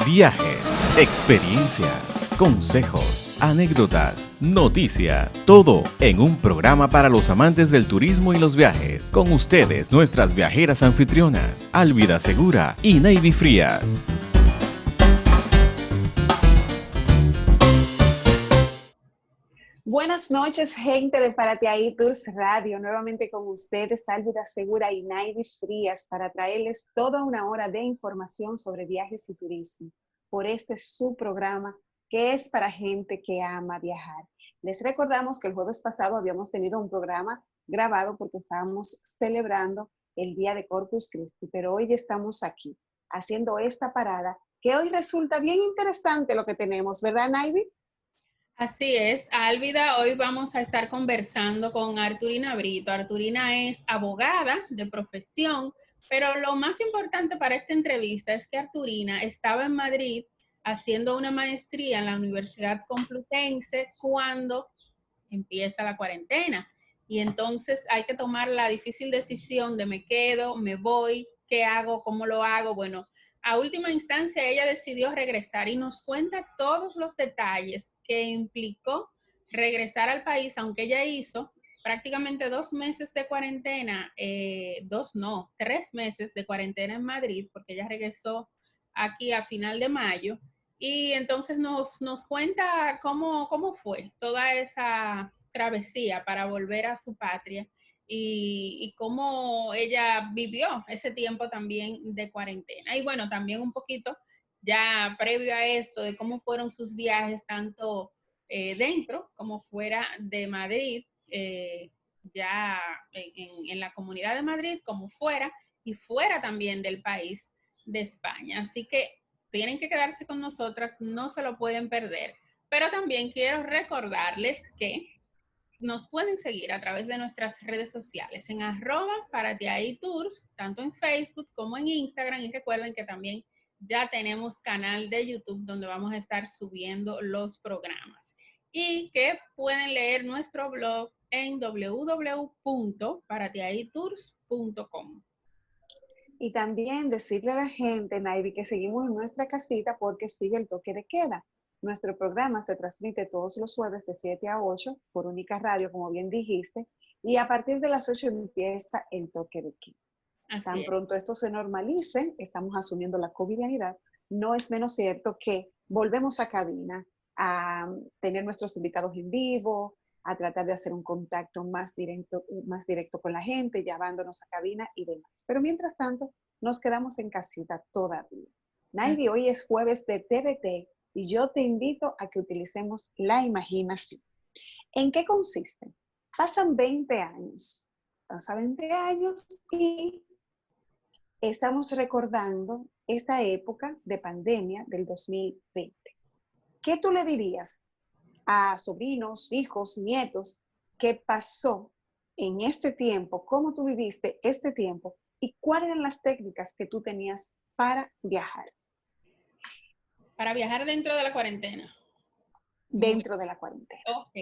Viajes, experiencias, consejos, anécdotas, noticias, todo en un programa para los amantes del turismo y los viajes. Con ustedes, nuestras viajeras anfitrionas, Álvida Segura y Navy Frías. Buenas noches, gente de Para Ti Ahí Tours Radio. Nuevamente con ustedes, Álvida Segura y Navy Frías, para traerles toda una hora de información sobre viajes y turismo por este su programa que es para gente que ama viajar. Les recordamos que el jueves pasado habíamos tenido un programa grabado porque estábamos celebrando el Día de Corpus Christi, pero hoy estamos aquí haciendo esta parada que hoy resulta bien interesante lo que tenemos, ¿verdad, Navy? Así es, Álvida, hoy vamos a estar conversando con Arturina Brito. Arturina es abogada de profesión, pero lo más importante para esta entrevista es que Arturina estaba en Madrid haciendo una maestría en la Universidad Complutense cuando empieza la cuarentena. Y entonces hay que tomar la difícil decisión de me quedo, me voy, qué hago, cómo lo hago. Bueno, a última instancia ella decidió regresar y nos cuenta todos los detalles que implicó regresar al país, aunque ella hizo prácticamente 2 meses de cuarentena, 3 meses de cuarentena en Madrid, porque ella regresó aquí a final de mayo. Y entonces nos cuenta cómo fue toda esa travesía para volver a su patria y cómo ella vivió ese tiempo también de cuarentena. Y bueno, también un poquito ya previo a esto de cómo fueron sus viajes, tanto dentro como fuera de Madrid, ya en la Comunidad de Madrid, como fuera, y fuera también del país de España. Así que tienen que quedarse con nosotras, no se lo pueden perder. Pero también quiero recordarles que nos pueden seguir a través de nuestras redes sociales en @paratiahitours, tanto en Facebook como en Instagram. Y recuerden que también ya tenemos canal de YouTube donde vamos a estar subiendo los programas. Y que pueden leer nuestro blog en www.paratiahitours.com. Y también decirle a la gente, Naivi, que seguimos en nuestra casita porque sigue el toque de queda. Nuestro programa se transmite todos los jueves de 7 a 8 por Única Radio, como bien dijiste, y a partir de las 8 empieza el toque de queda. Tan pronto esto se normalice, estamos asumiendo la covidianidad, no es menos cierto que volvemos a cabina a tener nuestros invitados en vivo, a tratar de hacer un contacto más directo con la gente, llevándonos a cabina y demás. Pero mientras tanto, nos quedamos en casita todavía. Naivi, hoy es jueves de TBT y yo te invito a que utilicemos la imaginación. ¿En qué consiste? Pasan 20 años y estamos recordando esta época de pandemia del 2020. ¿Qué tú le dirías a sobrinos, hijos, nietos, qué pasó en este tiempo, cómo tú viviste este tiempo y cuáles eran las técnicas que tú tenías para viajar? Para viajar dentro de la cuarentena. Dentro de la cuarentena. Ok.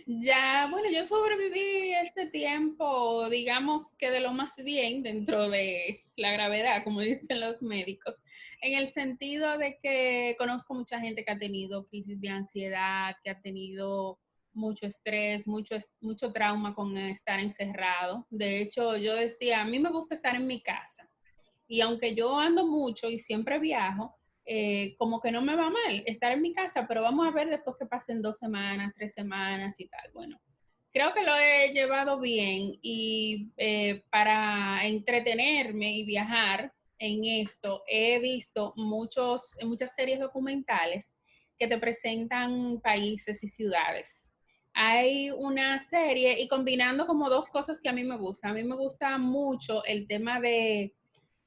Ya, bueno, yo sobreviví este tiempo, digamos que de lo más bien dentro de la gravedad, como dicen los médicos, en el sentido de que conozco mucha gente que ha tenido crisis de ansiedad, que ha tenido mucho estrés, mucho trauma con estar encerrado. De hecho, yo decía, a mí me gusta estar en mi casa. Y aunque yo ando mucho y siempre viajo, como que no me va mal estar en mi casa, pero vamos a ver después que pasen 2 semanas, 3 semanas y tal. Bueno, creo que lo he llevado bien y para entretenerme y viajar en esto, he visto muchas series documentales que te presentan países y ciudades. Hay una serie y combinando como dos cosas que a mí me gustan. A mí me gusta mucho el tema de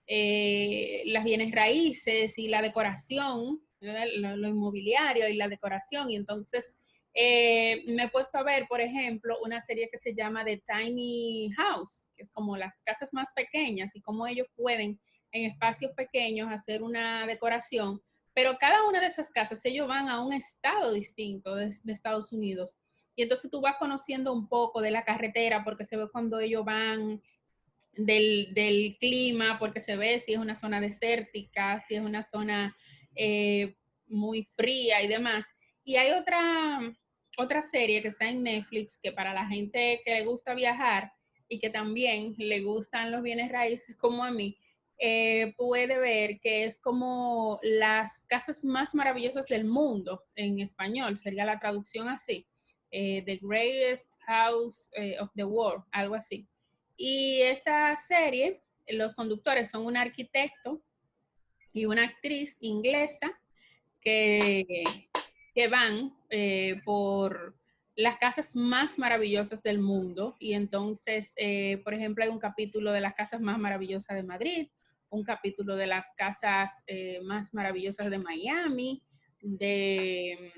las bienes raíces y la decoración, lo inmobiliario y la decoración. Y entonces me he puesto a ver, por ejemplo, una serie que se llama The Tiny House, que es como las casas más pequeñas y cómo ellos pueden en espacios pequeños hacer una decoración. Pero cada una de esas casas, ellos van a un estado distinto de Estados Unidos. Y entonces tú vas conociendo un poco de la carretera porque se ve cuando ellos van del clima, porque se ve si es una zona desértica, si es una zona muy fría y demás. Y hay otra serie que está en Netflix que para la gente que le gusta viajar y que también le gustan los bienes raíces como a mí, puede ver que es como las casas más maravillosas del mundo en español, sería la traducción así, The Greatest House of the World, algo así. Y esta serie, los conductores son un arquitecto y una actriz inglesa que, que van por las casas más maravillosas del mundo. Y entonces, por ejemplo, hay un capítulo de las casas más maravillosas de Madrid, un capítulo de las casas más maravillosas de Miami, de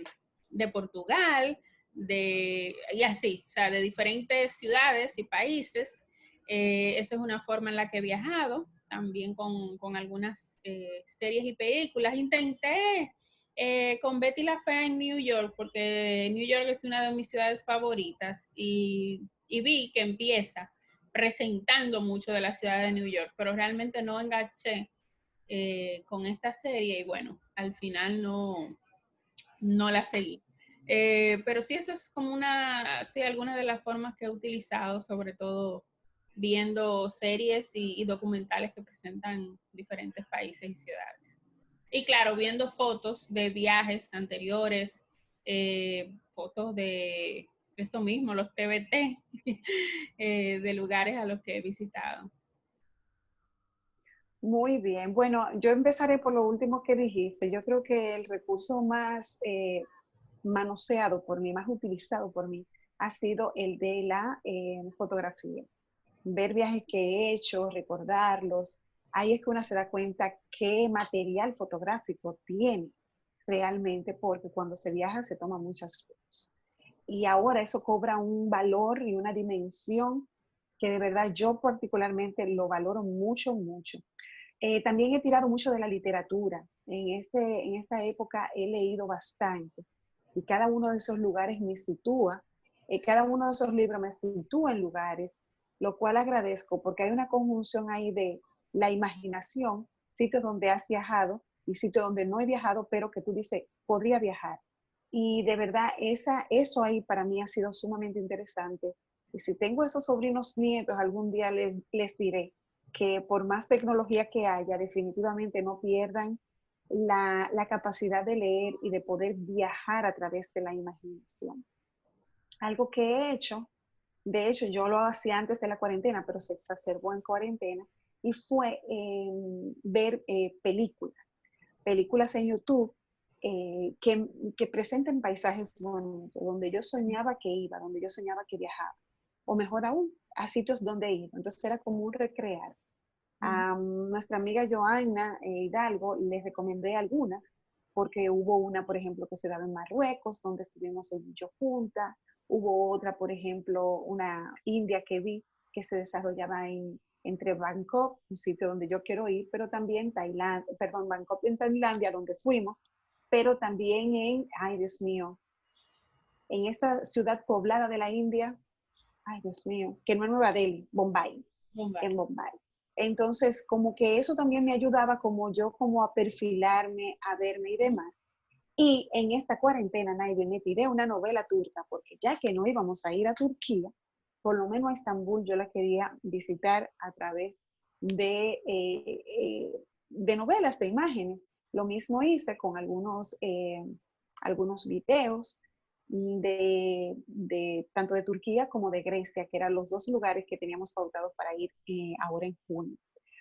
Portugal, y así, o sea, de diferentes ciudades y países. Esa es una forma en la que he viajado, también con algunas series y películas. Intenté con Betty la Fea en New York, porque New York es una de mis ciudades favoritas y vi que empieza presentando mucho de la ciudad de New York, pero realmente no enganché con esta serie y bueno, al final no la seguí. Pero sí, eso es como sí, algunas de las formas que he utilizado, sobre todo viendo series y documentales que presentan diferentes países y ciudades. Y claro, viendo fotos de viajes anteriores, fotos de esto mismo, los TBT, de lugares a los que he visitado. Muy bien. Bueno, yo empezaré por lo último que dijiste. Yo creo que el recurso más manoseado por mí, más utilizado por mí, ha sido el de la fotografía. Ver viajes que he hecho, recordarlos. Ahí es que uno se da cuenta qué material fotográfico tiene realmente, porque cuando se viaja se toman muchas fotos. Y ahora eso cobra un valor y una dimensión que de verdad yo particularmente lo valoro mucho, mucho. También he tirado mucho de la literatura. En esta época he leído bastante y cada uno de esos lugares me sitúa, cada uno de esos libros me sitúa en lugares, lo cual agradezco porque hay una conjunción ahí de la imaginación, sitios donde has viajado y sitios donde no he viajado, pero que tú dices, podría viajar. Y de verdad, eso ahí para mí ha sido sumamente interesante. Y si tengo esos sobrinos nietos, algún día les diré que por más tecnología que haya, definitivamente no pierdan la capacidad de leer y de poder viajar a través de la imaginación. Algo que he hecho, de hecho yo lo hacía antes de la cuarentena, pero se exacerbó en cuarentena, y fue ver películas en YouTube que presenten paisajes bonitos, donde yo soñaba que iba, donde yo soñaba que viajaba, o mejor aún, a sitios donde iba. Entonces era como un recrear. A nuestra amiga Joana Hidalgo les recomendé algunas, porque hubo una, por ejemplo, que se daba en Marruecos, donde estuvimos ella y yo juntas. Hubo otra, por ejemplo, una India que vi que se desarrollaba entre Bangkok, un sitio donde yo quiero ir, pero también Bangkok en Tailandia, donde fuimos, pero también ay Dios mío, en esta ciudad poblada de la India, ay Dios mío, que no es Nueva Delhi, Bombay, en Bombay. Entonces, como que eso también me ayudaba como yo como a perfilarme, a verme y demás. Y en esta cuarentena, Naive, me tiré una novela turca, porque ya que no íbamos a ir a Turquía, por lo menos a Estambul yo la quería visitar a través de novelas, de imágenes. Lo mismo hice con algunos videos tanto de Turquía como de Grecia, que eran los dos lugares que teníamos pautados para ir ahora en junio.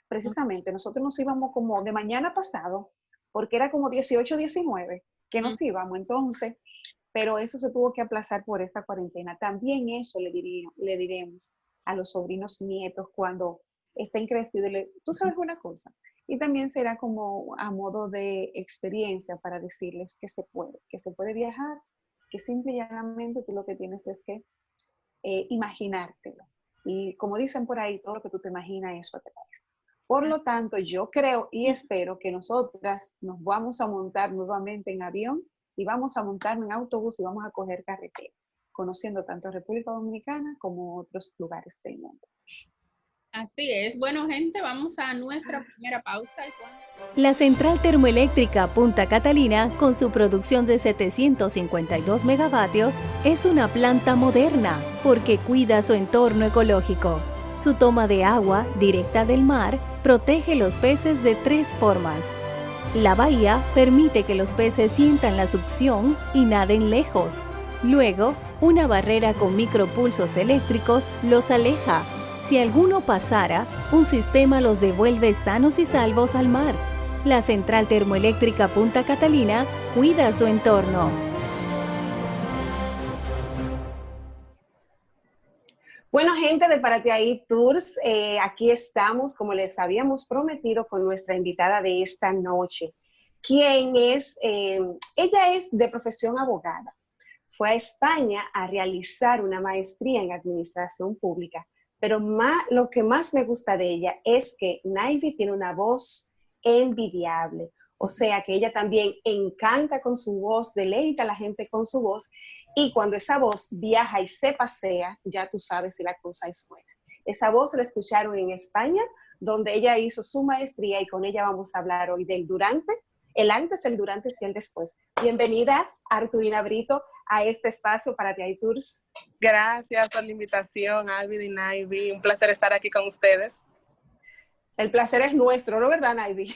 Precisamente, nosotros nos íbamos como de mañana pasado, porque era como 18, 19 que nos íbamos entonces, pero eso se tuvo que aplazar por esta cuarentena. También eso le diremos a los sobrinos nietos cuando estén crecidos. Tú sabes una cosa, y también será como a modo de experiencia para decirles que se puede viajar, que simple y llanamente tú lo que tienes es que imaginártelo. Y como dicen por ahí, todo lo que tú te imaginas, eso te parece. Por lo tanto, yo creo y espero que nosotras nos vamos a montar nuevamente en avión y vamos a montar en autobús y vamos a coger carretera, conociendo tanto República Dominicana como otros lugares del mundo. Así es. Bueno, gente, vamos a nuestra primera pausa. La central termoeléctrica Punta Catalina, con su producción de 752 megavatios, es una planta moderna porque cuida su entorno ecológico. Su toma de agua, directa del mar, protege los peces de 3 formas. La bahía permite que los peces sientan la succión y naden lejos. Luego, una barrera con micropulsos eléctricos los aleja. Si alguno pasara, un sistema los devuelve sanos y salvos al mar. La central termoeléctrica Punta Catalina cuida su entorno. Bueno, gente de Párate Ahí Tours, aquí estamos, como les habíamos prometido, con nuestra invitada de esta noche. ¿Quién es? Ella es de profesión abogada. Fue a España a realizar una maestría en administración pública. Pero lo que más me gusta de ella es que Naivi tiene una voz envidiable. O sea, que ella también encanta con su voz, deleita a la gente con su voz. Y cuando esa voz viaja y se pasea, ya tú sabes si la cosa es buena. Esa voz la escucharon en España, donde ella hizo su maestría, y con ella vamos a hablar hoy del durante, el antes, el durante y el después. Bienvenida, Arturina Brito, a este espacio para Ahí Tours. Gracias por la invitación, Alvid y Naivi. Un placer estar aquí con ustedes. El placer es nuestro, ¿no, verdad, Naivi?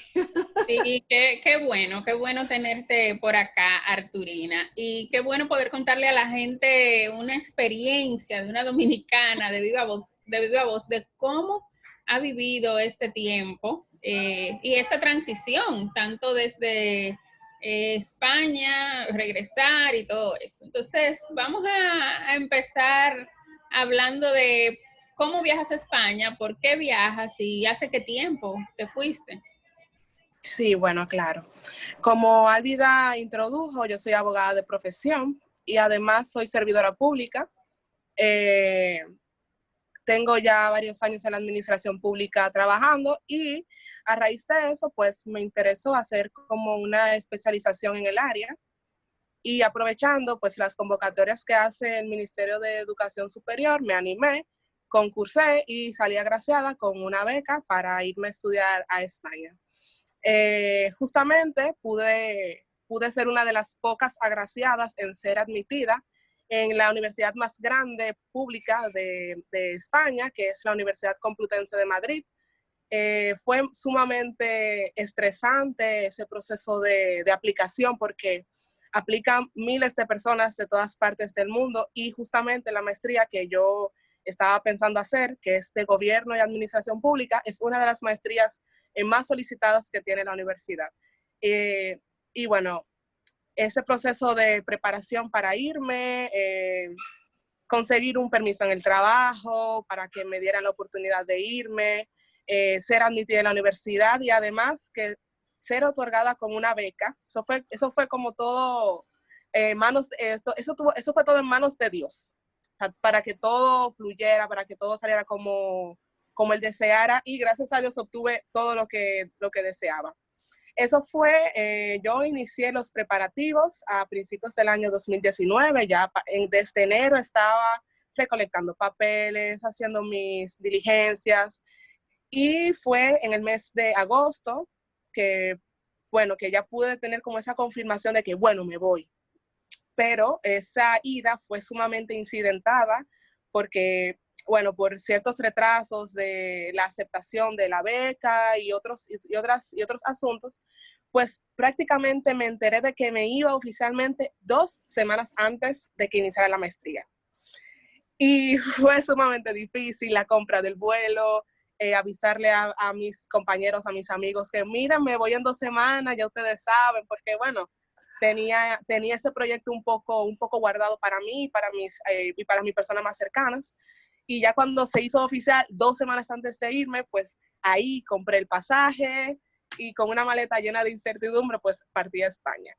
Sí, qué bueno tenerte por acá, Arturina. Y qué bueno poder contarle a la gente una experiencia de una dominicana de viva voz, de cómo ha vivido este tiempo y esta transición, tanto desde España, regresar y todo eso. Entonces, vamos a empezar hablando de cómo viajas a España, por qué viajas y hace qué tiempo te fuiste. Sí, bueno, claro. Como Álvida introdujo, yo soy abogada de profesión y además soy servidora pública. Tengo ya varios años en la administración pública trabajando y a raíz de eso, pues me interesó hacer como una especialización en el área y aprovechando pues las convocatorias que hace el Ministerio de Educación Superior, me animé, concursé y salí agraciada con una beca para irme a estudiar a España. Justamente pude ser una de las pocas agraciadas en ser admitida en la universidad más grande pública de España, que es la Universidad Complutense de Madrid. Fue sumamente estresante ese proceso de aplicación porque aplican miles de personas de todas partes del mundo y justamente la maestría que yo estaba pensando hacer, que es de Gobierno y Administración Pública, es una de las maestrías más solicitadas que tiene la universidad. Y bueno, ese proceso de preparación para irme, conseguir un permiso en el trabajo para que me dieran la oportunidad de irme, ser admitida en la universidad y además que ser otorgada con una beca. Eso fue como todo, eso fue todo en manos de Dios, o sea, para que todo fluyera, para que todo saliera como él deseara y gracias a Dios obtuve todo lo que deseaba. Eso fue, yo inicié los preparativos a principios del año 2019, ya desde enero estaba recolectando papeles, haciendo mis diligencias y fue en el mes de agosto que, bueno, que ya pude tener como esa confirmación de que, bueno, me voy. Pero esa ida fue sumamente incidentada porque, bueno, por ciertos retrasos de la aceptación de la beca y otros asuntos, pues prácticamente me enteré de que me iba oficialmente 2 semanas antes de que iniciara la maestría. Y fue sumamente difícil la compra del vuelo, avisarle a mis compañeros, a mis amigos que, mira, me voy en 2 semanas, ya ustedes saben, porque bueno, tenía ese proyecto un poco guardado para mí y para mis personas más cercanas. Y ya cuando se hizo oficial, 2 semanas antes de irme, pues ahí compré el pasaje y con una maleta llena de incertidumbre, pues partí a España.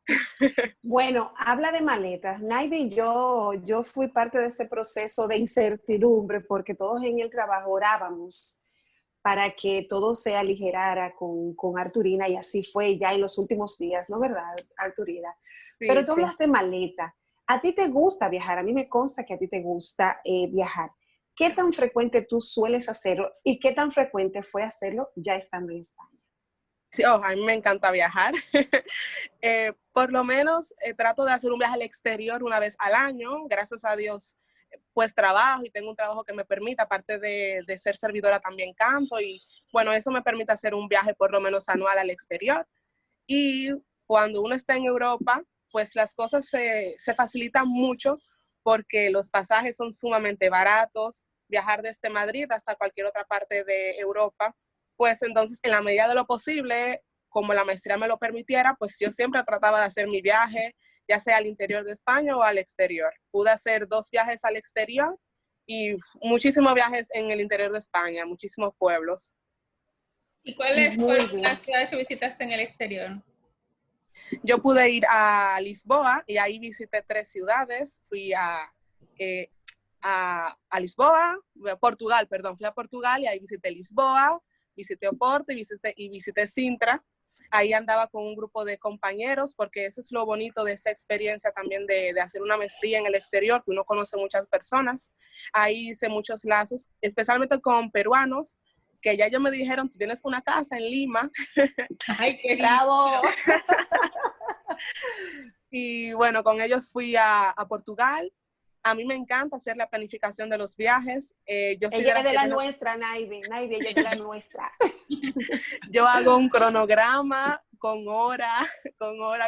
Bueno, habla de maletas. Naivi, yo fui parte de ese proceso de incertidumbre porque todos en el trabajo orábamos para que todo se aligerara con Arturina y así fue ya en los últimos días, ¿no, verdad, Arturina? Sí, pero tú hablas de maleta. ¿A ti te gusta viajar? A mí me consta que a ti te gusta viajar. ¿qué tan frecuente tú sueles hacerlo y qué tan frecuente fue hacerlo ya estando en España? Sí, a mí me encanta viajar. Por lo menos trato de hacer un viaje al exterior una vez al año. Gracias a Dios, pues trabajo y tengo un trabajo que me permite, aparte de ser servidora, también canto. Y bueno, eso me permite hacer un viaje por lo menos anual al exterior. Y cuando uno está en Europa, pues las cosas se facilitan mucho porque los pasajes son sumamente baratos. Viajar desde Madrid hasta cualquier otra parte de Europa, pues entonces en la medida de lo posible, como la maestría me lo permitiera, pues yo siempre trataba de hacer mi viaje, ya sea al interior de España o al exterior. Pude hacer 2 viajes al exterior y muchísimos viajes en el interior de España, muchísimos pueblos. ¿Y cuáles Muy fueron bien. las ciudades que visitaste en el exterior? Yo pude ir a Lisboa y ahí visité 3 ciudades. Fui a Lisboa, Portugal, perdón, fui a Portugal y ahí visité Lisboa, visité Oporto y visité Sintra. Ahí andaba con un grupo de compañeros, porque eso es lo bonito de esta experiencia también de hacer una maestría en el exterior, que uno conoce muchas personas. Ahí hice muchos lazos, especialmente con peruanos, que ya ellos me dijeron, tú tienes una casa en Lima. ¡Ay, qué ¡Bravo! Y bueno, con ellos fui a Portugal. A mí me encanta hacer la planificación de los viajes. Yo soy Ella es de la que nuestra, Naivi, ella es de la nuestra. yo hago un cronograma con hora,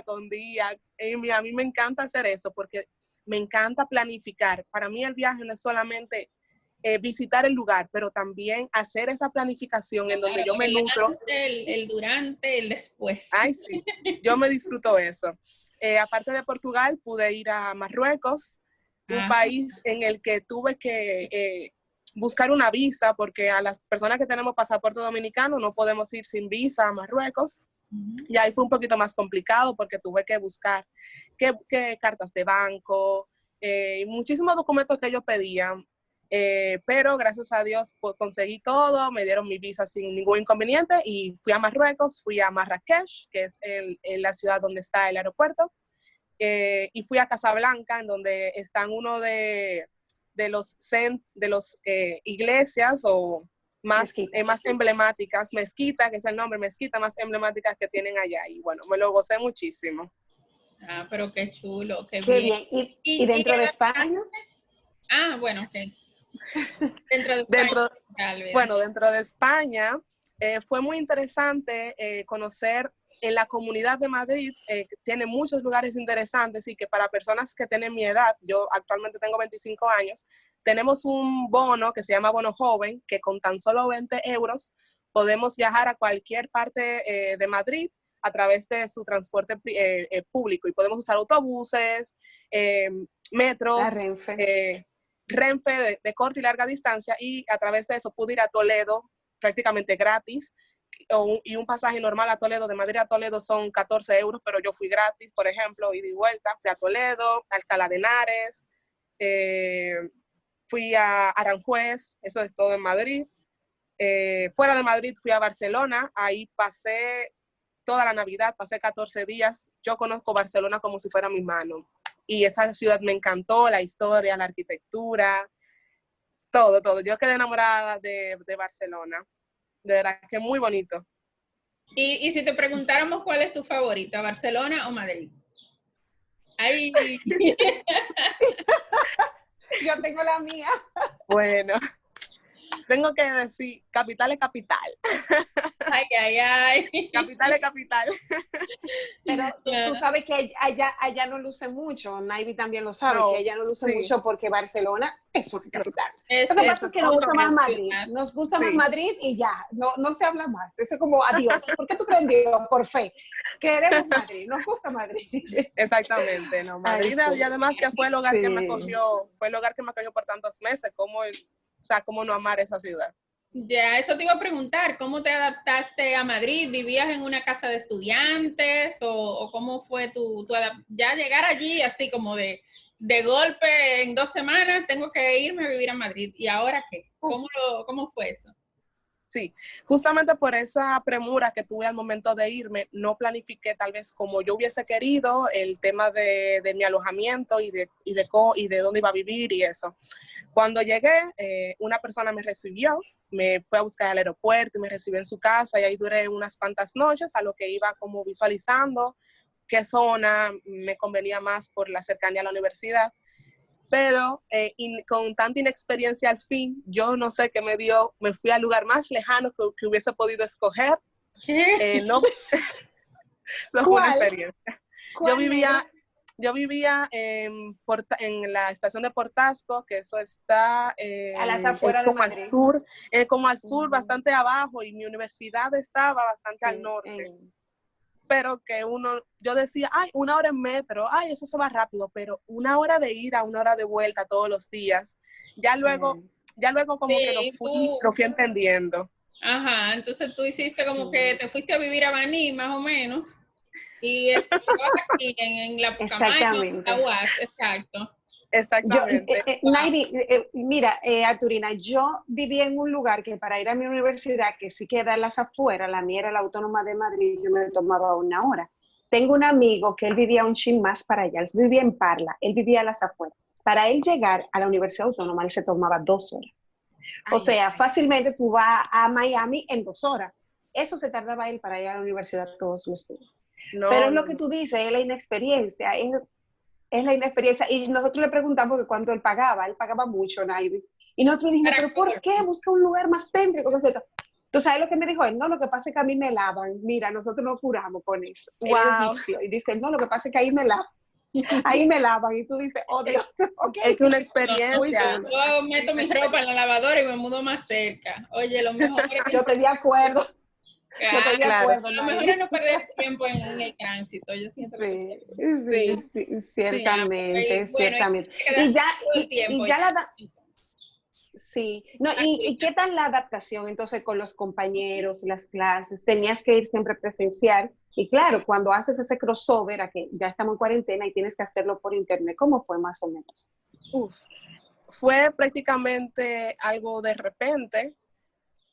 con día. A mí me encanta hacer eso porque me encanta planificar. Para mí el viaje no es solamente visitar el lugar, pero también hacer esa planificación en donde yo me nutro. El durante, el después. Ay, sí, yo me disfruto eso. Aparte de Portugal, pude ir a Marruecos, un país en el que tuve que buscar una visa, porque a las personas que tenemos pasaporte dominicano no podemos ir sin visa a Marruecos. Y ahí fue un poquito más complicado porque tuve que buscar qué cartas de banco, muchísimos documentos que ellos pedían. Pero gracias a Dios pues, conseguí todo, me dieron mi visa sin ningún inconveniente y fui a Marruecos, fui a Marrakech, que es la ciudad donde está el aeropuerto, y fui a Casablanca, en donde están uno de los iglesias o más emblemáticas, mezquita, que es el nombre, mezquita más emblemáticas que tienen allá. Y bueno, me lo gocé muchísimo. Ah, pero qué chulo, qué bien. ¿Y dentro de España? Ah, bueno, ok. Dentro de España, dentro de España fue muy interesante conocer en la Comunidad de Madrid, tiene muchos lugares interesantes y que para personas que tienen mi edad, yo actualmente tengo 25 años, tenemos un bono que se llama Bono Joven, que con tan solo 20 euros podemos viajar a cualquier parte de Madrid a través de su transporte público y podemos usar autobuses, metros, Renfe de corta y larga distancia y a través de eso pude ir a Toledo prácticamente gratis y un pasaje normal a Toledo, de Madrid a Toledo son 14 euros, pero yo fui gratis, por ejemplo, ida y vuelta, fui a Toledo, a Alcalá de Henares, fui a Aranjuez, eso es todo en Madrid. Fuera de Madrid fui a Barcelona, ahí pasé toda la Navidad, pasé 14 días, yo conozco Barcelona como si fuera mi mano. Y esa ciudad me encantó, la historia, la arquitectura, todo. Yo quedé enamorada de Barcelona. De verdad que muy bonito. Y si te preguntáramos cuál es tu favorita, ¿Barcelona o Madrid? Ay. Yo tengo la mía. Bueno, tengo que decir, capital es capital. Ay. Capital es capital. Pero tú sabes que allá no luce mucho, Naivi también lo sabe, que allá no luce mucho porque Barcelona es una capital. Lo que pasa es que nos gusta más Madrid, nos gusta más Madrid y ya, no se habla más. Eso es como adiós. ¿Por qué tú crees en Dios? Por fe. Queremos Madrid, nos gusta Madrid. Exactamente, no, Madrid y además que fue el hogar que me acogió, por tantos meses, cómo no amar esa ciudad. Ya, eso te iba a preguntar, ¿cómo te adaptaste a Madrid? ¿Vivías en una casa de estudiantes o cómo fue ya llegar allí así como de golpe en 2 semanas tengo que irme a vivir a Madrid? ¿Y ahora qué? ¿Cómo fue eso? Sí, justamente por esa premura que tuve al momento de irme, no planifiqué tal vez como yo hubiese querido el tema de mi alojamiento y de dónde iba a vivir y eso. Cuando llegué, una persona me recibió, me fue a buscar al aeropuerto y me recibió en su casa y ahí duré unas cuantas noches a lo que iba como visualizando qué zona me convenía más por la cercanía a la universidad. Pero con tanta inexperiencia al fin, yo no sé qué me dio, me fui al lugar más lejano que hubiese podido escoger. No, eso fue una experiencia. Yo vivía en la estación de Portasco, que eso está a las afueras de Madrid. Como al sur, bastante abajo, y mi universidad estaba bastante al norte. Pero que yo decía, ay, 1 hora en metro, ay, eso se va rápido, pero 1 hora de ida, 1 hora de vuelta todos los días. Ya luego como que lo fui entendiendo. Ajá, entonces tú hiciste como que te fuiste a vivir a Baní, más o menos, y estabas aquí en la Pucamayo, en la UAS, exacto. Exactamente. Naivi, mira, Arturina, yo vivía en un lugar que para ir a mi universidad, que sí queda en las afueras, la mía era la Autónoma de Madrid, yo me tomaba 1 hora. Tengo un amigo que él vivía un chin más para allá, él vivía en Parla, él vivía a las afueras. Para él llegar a la Universidad Autónoma, él se tomaba 2 horas. O sea, fácilmente tú vas a Miami en 2 horas. Eso se tardaba él para ir a la universidad todos los días. Pero es lo que tú dices, es la inexperiencia, es la inexperiencia. Y nosotros le preguntamos que cuánto él pagaba mucho, Naivi. Y nosotros dijimos, ¿pero por qué? Busca un lugar más céntrico, etc. ¿Tú sabes lo que me dijo él? No, lo que pasa es que a mí me lavan. Mira, nosotros nos curamos con eso. Wow. Y dice, no, lo que pasa es que ahí me lavan. Ahí me lavan. Y tú dices, oh, Dios. Okay. Es que una experiencia. Yo meto mi ropa en la lavadora y me mudo más cerca. Oye, lo mejor es que... Yo estoy de acuerdo. Yo estoy de acuerdo. Lo mejor es no perder tiempo en el tránsito. Yo siento que sí, ciertamente, sí, bueno, ciertamente. Y ya la... Sí, no, ¿y qué tal la adaptación entonces con los compañeros, las clases? Tenías que ir siempre presencial y claro, cuando haces ese crossover a que ya estamos en cuarentena y tienes que hacerlo por internet, ¿cómo fue más o menos? Fue prácticamente algo de repente.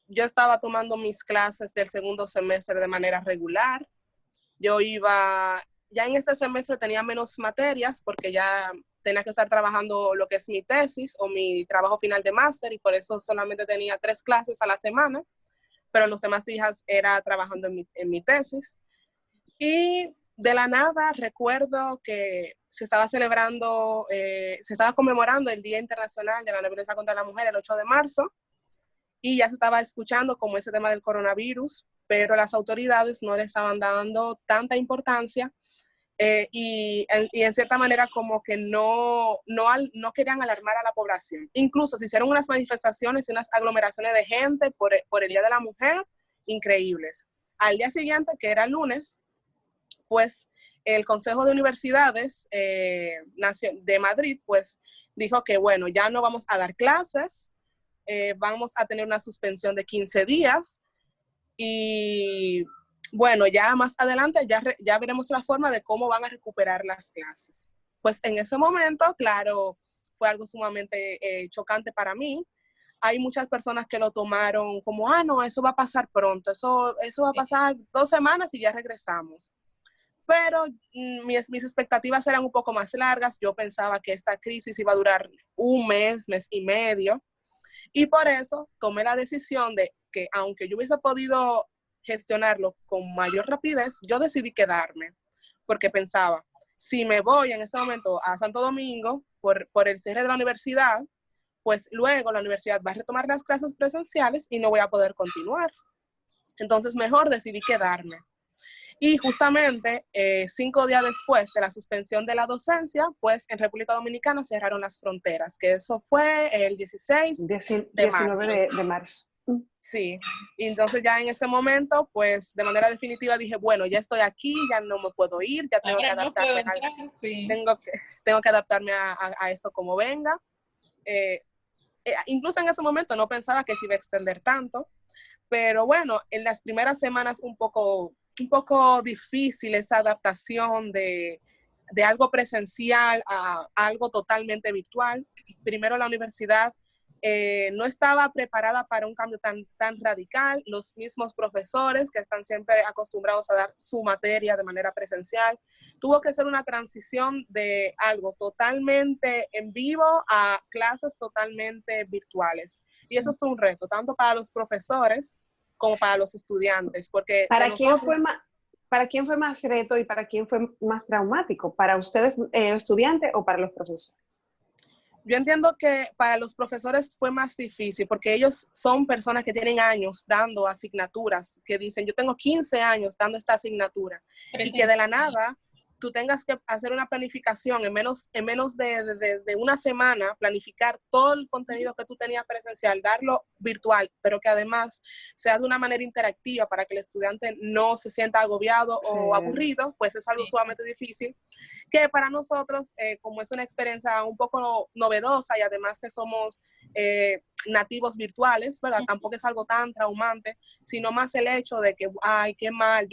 Yo estaba tomando mis clases del segundo semestre de manera regular. Ya en este semestre tenía menos materias porque ya tenía que estar trabajando lo que es mi tesis o mi trabajo final de máster y por eso solamente tenía 3 clases a la semana, pero los demás días era trabajando en mi tesis. Y de la nada recuerdo que se estaba conmemorando el Día Internacional de la No Violencia contra la Mujer el 8 de marzo y ya se estaba escuchando como ese tema del coronavirus, pero las autoridades no le estaban dando tanta importancia. Y en cierta manera como que no querían alarmar a la población. Incluso se hicieron unas manifestaciones y unas aglomeraciones de gente por el Día de la Mujer increíbles. Al día siguiente, que era lunes, pues el Consejo de Universidades de Madrid pues dijo que bueno, ya no vamos a dar clases, vamos a tener una suspensión de 15 días y bueno, ya más adelante ya veremos la forma de cómo van a recuperar las clases. Pues en ese momento, claro, fue algo sumamente chocante para mí. Hay muchas personas que lo tomaron como, no, eso va a pasar pronto, eso va a pasar 2 semanas y ya regresamos. Pero mis expectativas eran un poco más largas. Yo pensaba que esta crisis iba a durar 1 mes, mes y medio. Y por eso tomé la decisión de que aunque yo hubiese podido gestionarlo con mayor rapidez, yo decidí quedarme, porque pensaba, si me voy en ese momento a Santo Domingo por el cierre de la universidad, pues luego la universidad va a retomar las clases presenciales y no voy a poder continuar. Entonces mejor decidí quedarme. Y justamente 5 días después de la suspensión de la docencia, pues en República Dominicana cerraron las fronteras, que eso fue el 19 de marzo. Sí, y entonces ya en ese momento, pues de manera definitiva dije, bueno, ya estoy aquí, ya no me puedo ir, ya tengo que adaptarme, tengo que adaptarme a esto como venga. Incluso en ese momento no pensaba que se iba a extender tanto, pero bueno, en las primeras semanas un poco difícil esa adaptación de algo presencial a algo totalmente virtual. Primero la universidad no estaba preparada para un cambio tan radical. Los mismos profesores que están siempre acostumbrados a dar su materia de manera presencial, tuvo que ser una transición de algo totalmente en vivo a clases totalmente virtuales. Y eso fue un reto, tanto para los profesores como para los estudiantes, porque ¿Para quién fue más reto y para quién fue más traumático? ¿Para ustedes, estudiantes, o para los profesores? Yo entiendo que para los profesores fue más difícil porque ellos son personas que tienen años dando asignaturas, que dicen, yo tengo 15 años dando esta asignatura, y que de la nada tú tengas que hacer una planificación en menos de una semana, planificar todo el contenido que tú tenías presencial, darlo virtual, pero que además sea de una manera interactiva para que el estudiante no se sienta agobiado o aburrido, pues es algo sumamente difícil, que para nosotros, como es una experiencia un poco novedosa y además que somos nativos virtuales, ¿verdad? Tampoco es algo tan traumante, sino más el hecho de que, ay, qué mal,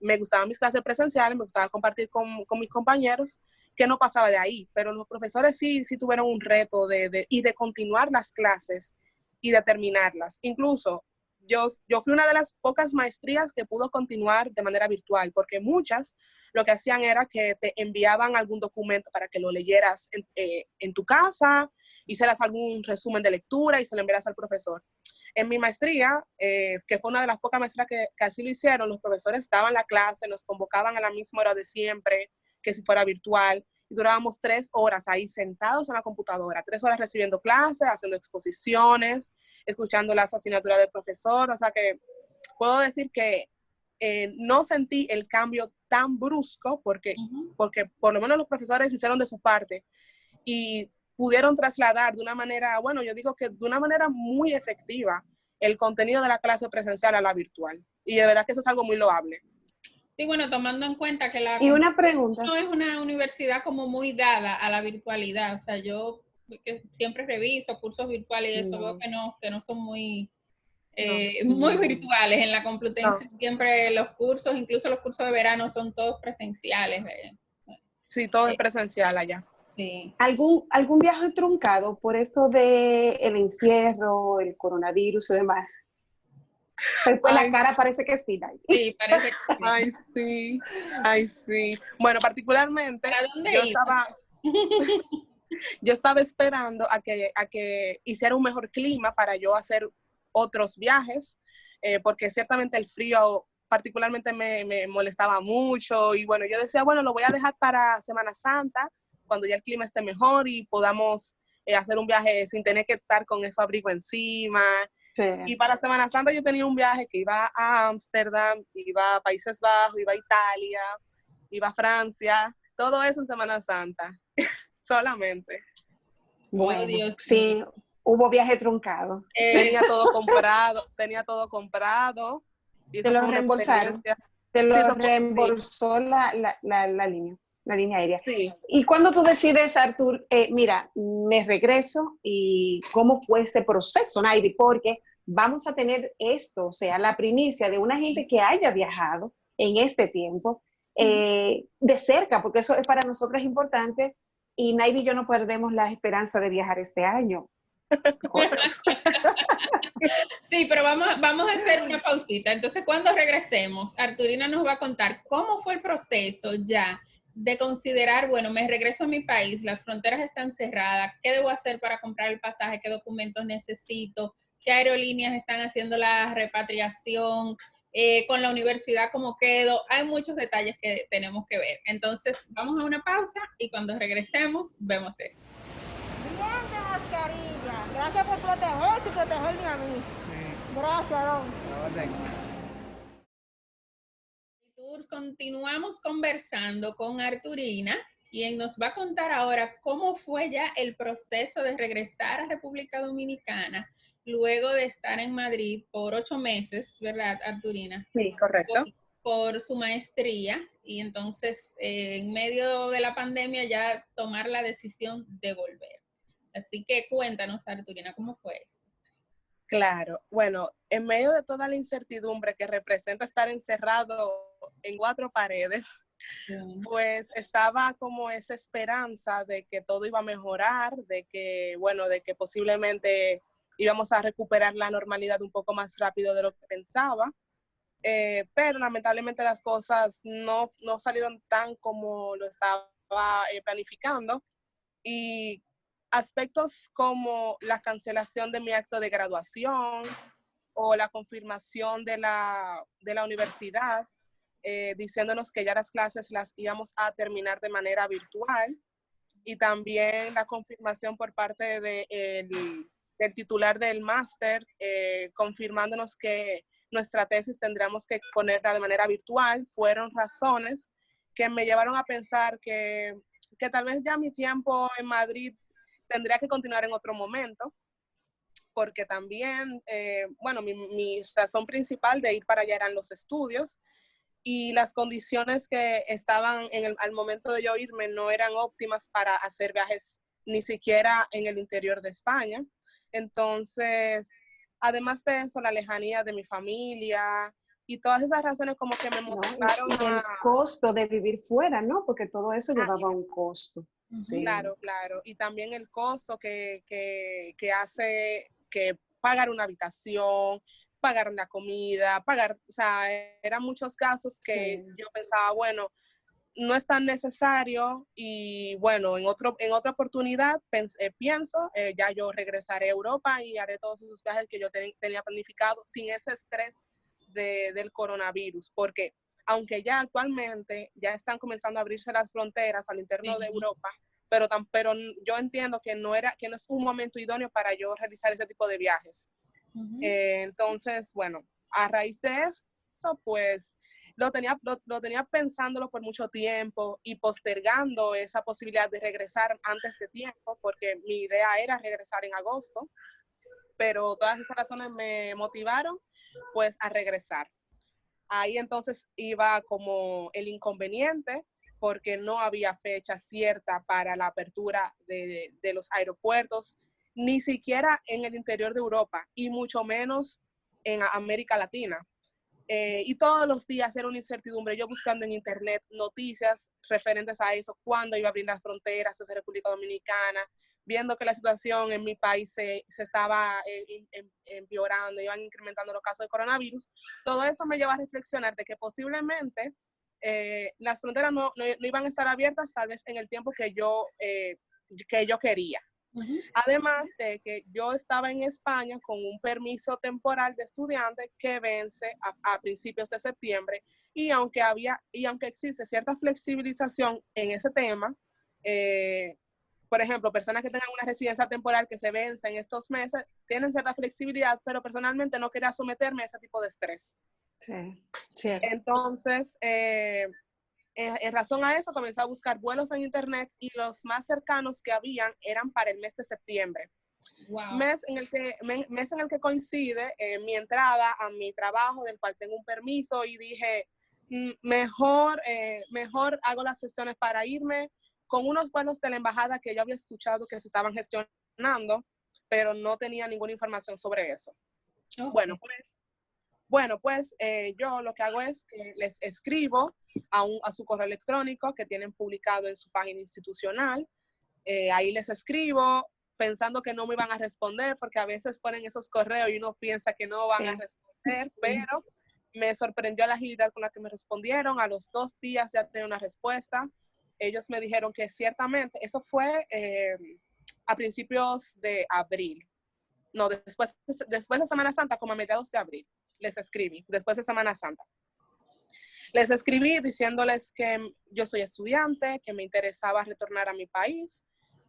me gustaban mis clases presenciales, me gustaba compartir con mis compañeros, que no pasaba de ahí, pero los profesores sí tuvieron un reto de continuar las clases y de terminarlas. Incluso yo fui una de las pocas maestrías que pudo continuar de manera virtual, porque muchas lo que hacían era que te enviaban algún documento para que lo leyeras en tu casa, hicieras algún resumen de lectura y se lo enviaras al profesor. En mi maestría, que fue una de las pocas maestrías que así lo hicieron, los profesores daban la clase, nos convocaban a la misma hora de siempre, que si fuera virtual, y durábamos 3 horas ahí sentados en la computadora, 3 horas recibiendo clases, haciendo exposiciones, escuchando las asignaturas del profesor. O sea que puedo decir que no sentí el cambio tan brusco porque por lo menos los profesores hicieron de su parte y pudieron trasladar de una manera, bueno, yo digo que de una manera muy efectiva el contenido de la clase presencial a la virtual. Y de verdad que eso es algo muy loable. Sí, bueno, tomando en cuenta que y una pregunta. no es una universidad como muy dada a la virtualidad. O sea, yo que siempre reviso cursos virtuales y eso, veo que no son muy virtuales. En la Complutense siempre los cursos, incluso los cursos de verano, son todos presenciales. Sí, todo es presencial allá. Sí. ¿Algún viaje truncado por esto de el encierro, el coronavirus y demás? Pues la cara parece que sí. Sí, parece que sí. Ay, sí. Bueno, particularmente, ¿Para dónde yo estaba esperando a que hiciera un mejor clima para yo hacer otros viajes, porque ciertamente el frío particularmente me molestaba mucho, y bueno, yo decía, bueno, lo voy a dejar para Semana Santa, cuando ya el clima esté mejor y podamos hacer un viaje sin tener que estar con ese abrigo encima. Sí. Y para Semana Santa yo tenía un viaje que iba a Ámsterdam, iba a Países Bajos, iba a Italia, iba a Francia, todo eso en Semana Santa, solamente. Bueno, Dios, sí, hubo viaje truncado. Tenía todo comprado. Y ¿te lo reembolsaron? ¿Te lo reembolsó la línea aérea? Sí. ¿Y cuando tú decides, Artur, mira, me regreso, y cómo fue ese proceso, Naivi? Porque vamos a tener esto, o sea, la primicia de una gente que haya viajado en este tiempo, de cerca, porque eso es para nosotros importante, y Naivi y yo no perdemos la esperanza de viajar este año. Sí, pero vamos a hacer una pausita. Entonces, cuando regresemos, Arturina nos va a contar cómo fue el proceso ya de considerar, bueno, me regreso a mi país, las fronteras están cerradas, ¿qué debo hacer para comprar el pasaje? ¿Qué documentos necesito? ¿Qué aerolíneas están haciendo la repatriación? Con la universidad, ¿cómo quedo? Hay muchos detalles que tenemos que ver. Entonces, vamos a una pausa y cuando regresemos, vemos esto. Bien de mascarilla. Gracias por protegerse y protegerme a mí. Sí. Gracias, don. Continuamos conversando con Arturina, quien nos va a contar ahora cómo fue ya el proceso de regresar a República Dominicana luego de estar en Madrid por 8 meses, ¿verdad, Arturina? Sí, correcto. Por su maestría, y entonces en medio de la pandemia ya tomar la decisión de volver. Así que cuéntanos, Arturina, ¿cómo fue esto? Claro, bueno, en medio de toda la incertidumbre que representa estar encerrado en 4 paredes, pues estaba como esa esperanza de que todo iba a mejorar, de que, bueno, de que posiblemente íbamos a recuperar la normalidad un poco más rápido de lo que pensaba. Pero lamentablemente las cosas no salieron tan como lo estaba planificando, y aspectos como la cancelación de mi acto de graduación o la confirmación de la universidad, diciéndonos que ya las clases las íbamos a terminar de manera virtual, y también la confirmación por parte del titular del máster, confirmándonos que nuestra tesis tendríamos que exponerla de manera virtual, fueron razones que me llevaron a pensar que tal vez ya mi tiempo en Madrid tendría que continuar en otro momento, porque también, bueno, mi razón principal de ir para allá eran los estudios, y las condiciones que estaban al momento de yo irme no eran óptimas para hacer viajes ni siquiera en el interior de España. Entonces, además de eso, la lejanía de mi familia y todas esas razones como que me motivaron y el costo de vivir fuera, ¿no? Porque todo eso llevaba un costo. Sí. Claro, claro. Y también el costo que hace que pagar una habitación, pagar una comida, pagar, o sea, eran muchos gastos que yo pensaba, bueno, no es tan necesario, y bueno, en otra oportunidad pienso, ya yo regresaré a Europa y haré todos esos viajes que yo tenía planificado sin ese estrés del coronavirus, porque aunque ya actualmente ya están comenzando a abrirse las fronteras al interno de Europa, pero yo entiendo que no es un momento idóneo para yo realizar ese tipo de viajes. Entonces, bueno, a raíz de eso, pues lo tenía pensándolo por mucho tiempo y postergando esa posibilidad de regresar antes de tiempo, porque mi idea era regresar en agosto, pero todas esas razones me motivaron pues a regresar. Ahí entonces iba como el inconveniente, porque no había fecha cierta para la apertura de los aeropuertos, ni siquiera en el interior de Europa, y mucho menos en América Latina. Y todos los días era una incertidumbre, yo buscando en internet noticias referentes a eso, cuándo iba a abrir las fronteras hacia República Dominicana, viendo que la situación en mi país se estaba empeorando, iban incrementando los casos de coronavirus. Todo eso me lleva a reflexionar de que posiblemente las fronteras no iban a estar abiertas tal vez en el tiempo que yo quería. Además de que yo estaba en España con un permiso temporal de estudiante que vence a principios de septiembre, y aunque existe cierta flexibilización en ese tema, por ejemplo, personas que tengan una residencia temporal que se vence en estos meses tienen cierta flexibilidad, pero personalmente no quería someterme a ese tipo de estrés. Sí, cierto. Entonces, en razón a eso, comencé a buscar vuelos en internet, y los más cercanos que habían eran para el mes de septiembre. Wow. Mes en el que coincide mi entrada a mi trabajo, del cual tengo un permiso, y dije, mejor hago las gestiones para irme con unos vuelos de la embajada que yo había escuchado que se estaban gestionando, pero no tenía ninguna información sobre eso. Okay. Bueno, pues yo lo que hago es que les escribo a su correo electrónico que tienen publicado en su página institucional. Ahí les escribo pensando que no me iban a responder, porque a veces ponen esos correos y uno piensa que no van a responder, pero me sorprendió la agilidad con la que me respondieron. A los 2 días ya tenía una respuesta. Ellos me dijeron que ciertamente, eso fue a principios de abril. No, después de Semana Santa, como a mediados de abril, les escribí, después de Semana Santa. Les escribí diciéndoles que yo soy estudiante, que me interesaba retornar a mi país,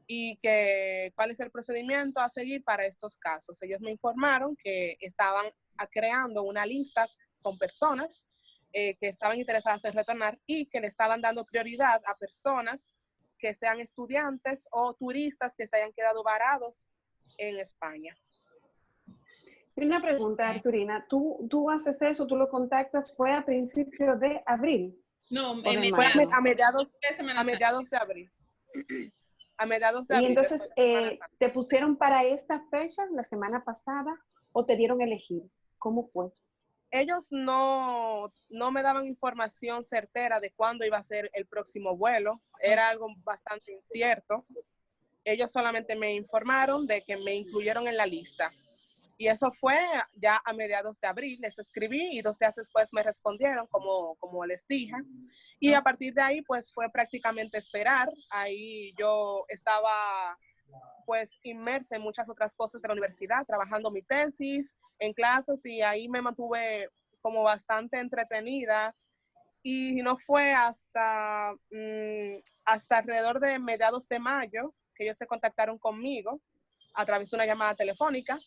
y que cuál es el procedimiento a seguir para estos casos. Ellos me informaron que estaban creando una lista con personas que estaban interesadas en retornar, y que le estaban dando prioridad a personas que sean estudiantes o turistas que se hayan quedado varados en España. Una pregunta, Arturina, ¿tú haces eso, tú lo contactas, fue a principios de abril? No, fue a mediados de abril. A mediados de abril. Y entonces, ¿te pusieron para esta fecha la semana pasada o te dieron a elegir? ¿Cómo fue? ellos no me daban información certera de cuándo iba a ser el próximo vuelo. Era algo bastante incierto. Ellos solamente me informaron de que me incluyeron en la lista. Y eso fue ya a mediados de abril. Les escribí y 2 días después me respondieron, como les dije. Y a partir de ahí, pues fue prácticamente esperar. Ahí yo estaba pues inmersa en muchas otras cosas de la universidad, trabajando mi tesis, en clases, y ahí me mantuve como bastante entretenida. Y no fue hasta alrededor de mediados de mayo que ellos se contactaron conmigo a través de una llamada telefónica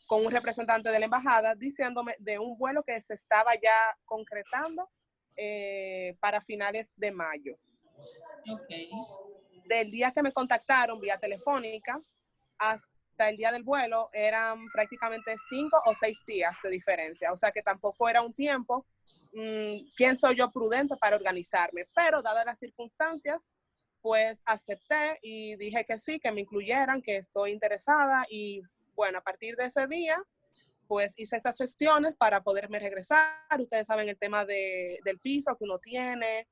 con un representante de la embajada diciéndome de un vuelo que se estaba ya concretando para finales de mayo. Okay. Del día que me contactaron vía telefónica hasta el día del vuelo eran prácticamente 5 o 6 días de diferencia, o sea que tampoco era un tiempo, pienso yo, prudente para organizarme, pero dadas las circunstancias, pues acepté y dije que sí, que me incluyeran, que estoy interesada, y bueno, a partir de ese día, pues hice esas gestiones para poderme regresar. Ustedes saben el tema del piso que uno tiene.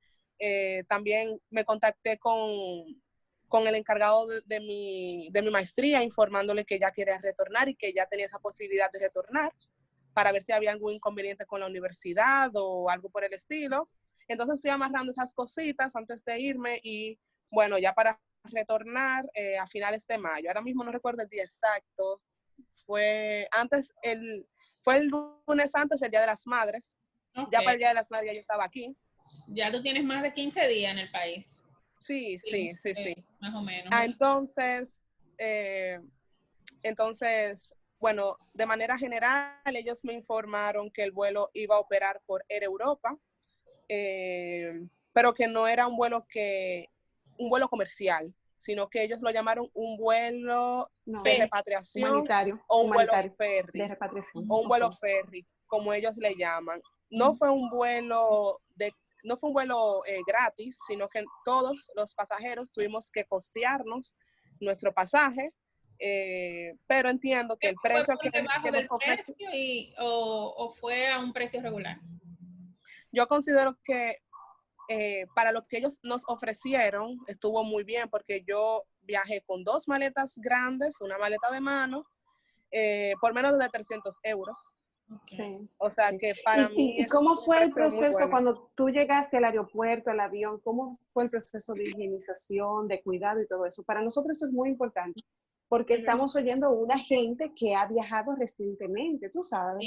También me contacté con el encargado de mi maestría, informándole que ya quería retornar y que ya tenía esa posibilidad de retornar, para ver si había algún inconveniente con la universidad o algo por el estilo. Entonces fui amarrando esas cositas antes de irme y bueno, ya para retornar a finales de mayo. Ahora mismo no recuerdo el día exacto. Fue el lunes antes del Día de las Madres. Okay. Ya para el Día de las Madres ya yo estaba aquí. Ya tú tienes más de 15 días en el país. Sí. Más o menos. Entonces, bueno, de manera general, ellos me informaron que el vuelo iba a operar por Air Europa, pero que no era un vuelo comercial, sino que ellos lo llamaron un vuelo de repatriación humanitario, o un vuelo ferry, de repatriación, o un vuelo ferry, como ellos le llaman. No fue un vuelo gratis, sino que todos los pasajeros tuvimos que costearnos nuestro pasaje, pero entiendo que el precio que nos ofreció, o fue a un precio regular. Yo considero que para lo que ellos nos ofrecieron estuvo muy bien, porque yo viajé con 2 maletas grandes, una maleta de mano, por menos de 300 euros. Sí. O sea que para mí... ¿Y cómo fue el proceso cuando tú llegaste al aeropuerto, al avión? ¿Cómo fue el proceso de higienización, de cuidado y todo eso? Para nosotros eso es muy importante, porque estamos oyendo una gente que ha viajado recientemente, tú sabes,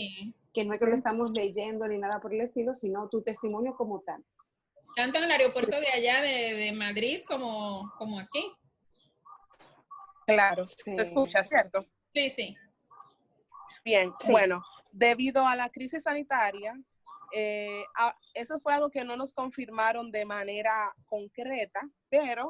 que no es que lo estamos leyendo ni nada por el estilo, sino tu testimonio como tal. Tanto en el aeropuerto de allá de Madrid como aquí. Claro, se escucha, ¿cierto? Sí. Bien, bueno, debido a la crisis sanitaria, eso fue algo que no nos confirmaron de manera concreta, pero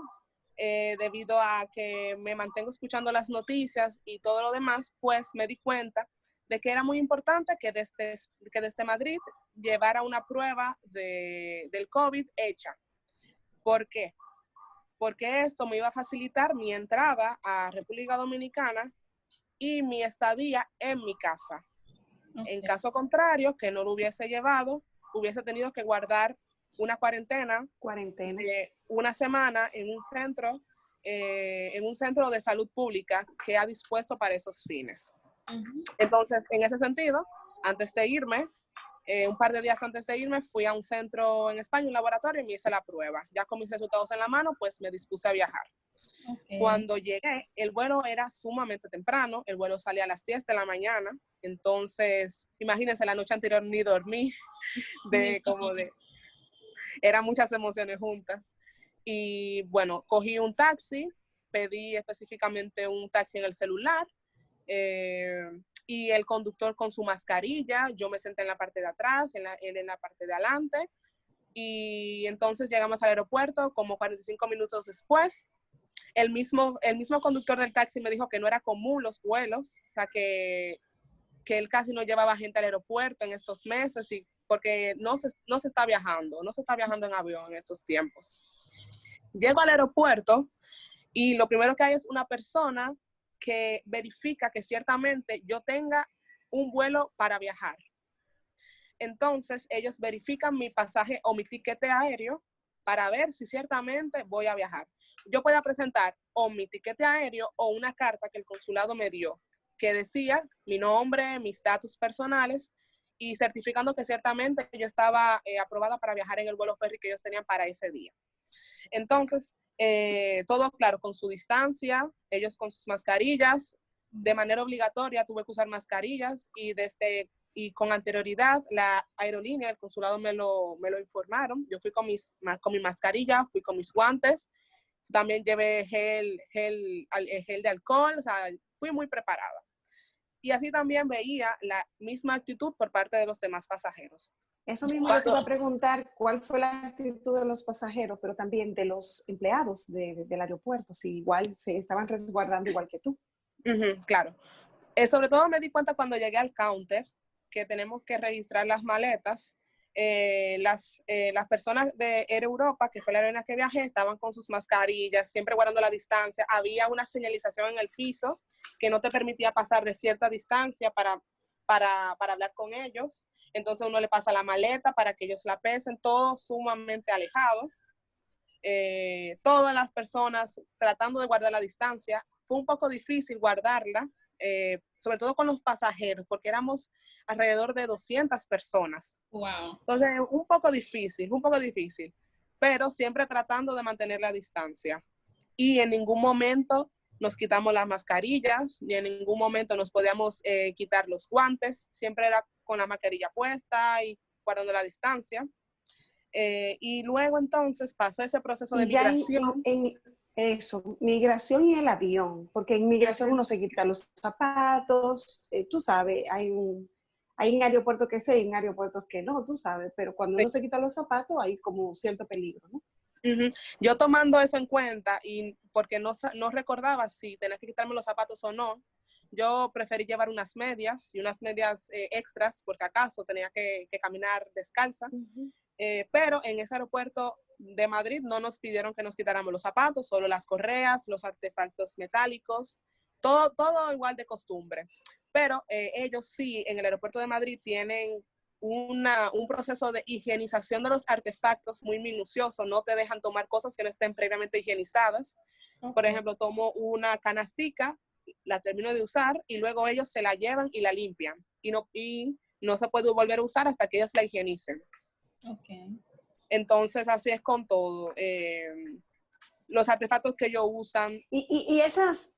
debido a que me mantengo escuchando las noticias y todo lo demás, pues me di cuenta de que era muy importante que desde Madrid llevara una prueba del COVID hecha. ¿Por qué? Porque esto me iba a facilitar mi entrada a República Dominicana y mi estadía en mi casa. Okay. En caso contrario, que no lo hubiese llevado, hubiese tenido que guardar una cuarentena de una semana en un centro de salud pública que ha dispuesto para esos fines. Uh-huh. Entonces, en ese sentido, antes de irme, un par de días antes de irme, fui a un centro en España, un laboratorio, y me hice la prueba. Ya con mis resultados en la mano, pues me dispuse a viajar. Okay. Cuando llegué, el vuelo era sumamente temprano, el vuelo salía a las 10 de la mañana, entonces, imagínense, la noche anterior ni dormí, eran muchas emociones juntas. Y bueno, cogí un taxi, pedí específicamente un taxi en el celular, y el conductor con su mascarilla, yo me senté en la parte de atrás, él en la parte de adelante, y entonces llegamos al aeropuerto como 45 minutos después. El mismo conductor del taxi me dijo que no era común los vuelos, o sea que él casi no llevaba gente al aeropuerto en estos meses, porque no se está viajando en avión en estos tiempos. Llego al aeropuerto y lo primero que hay es una persona que verifica que ciertamente yo tenga un vuelo para viajar. Entonces, ellos verifican mi pasaje o mi tiquete aéreo para ver si ciertamente voy a viajar. Yo podía presentar o mi tiquete aéreo o una carta que el consulado me dio, que decía mi nombre, mis datos personales, y certificando que ciertamente yo estaba aprobada para viajar en el vuelo ferry que ellos tenían para ese día. Entonces, todo claro, con su distancia, ellos con sus mascarillas, de manera obligatoria tuve que usar mascarillas y con anterioridad la aerolínea, el consulado me lo informaron. Yo fui con mi mascarilla, fui con mis guantes, también llevé gel de alcohol, o sea, fui muy preparada. Y así también veía la misma actitud por parte de los demás pasajeros. Eso mismo yo te iba a preguntar, ¿cuál fue la actitud de los pasajeros, pero también de los empleados del aeropuerto? Si igual se estaban resguardando igual que tú. Claro. Sobre todo me di cuenta cuando llegué al counter que tenemos que registrar las maletas. Las personas de Air Europa, que fue la aerolínea que viajé, estaban con sus mascarillas, siempre guardando la distancia. Había una señalización en el piso que no te permitía pasar de cierta distancia para hablar con ellos. Entonces uno le pasa la maleta para que ellos la pesen, todo sumamente alejado. Todas las personas tratando de guardar la distancia. Fue un poco difícil guardarla, sobre todo con los pasajeros, porque éramos alrededor de 200 personas. Wow. Entonces, un poco difícil, pero siempre tratando de mantener la distancia. Y en ningún momento nos quitamos las mascarillas, ni en ningún momento nos podíamos quitar los guantes, siempre era con la mascarilla puesta y guardando la distancia. Y luego entonces pasó ese proceso de migración. Migración y el avión, porque en migración uno se quita los zapatos, tú sabes, hay en aeropuertos que sí, hay en aeropuertos que no, tú sabes, pero cuando uno se quita los zapatos hay como cierto peligro, ¿no? Yo tomando eso en cuenta y porque no recordaba si tenía que quitarme los zapatos o no, yo preferí llevar unas medias y unas medias extras por si acaso tenía que caminar descalza. Pero en ese aeropuerto de Madrid no nos pidieron que nos quitáramos los zapatos, solo las correas, los artefactos metálicos, todo igual de costumbre. Pero ellos sí, en el aeropuerto de Madrid tienen un proceso de higienización de los artefactos muy minucioso, no te dejan tomar cosas que no estén previamente higienizadas. Okay. Por ejemplo, tomo una canastica, la termino de usar y luego ellos se la llevan y la limpian y no se puede volver a usar hasta que ellos la higienicen. Okay. Entonces así es con todo. Los artefactos que ellos usan. Y esas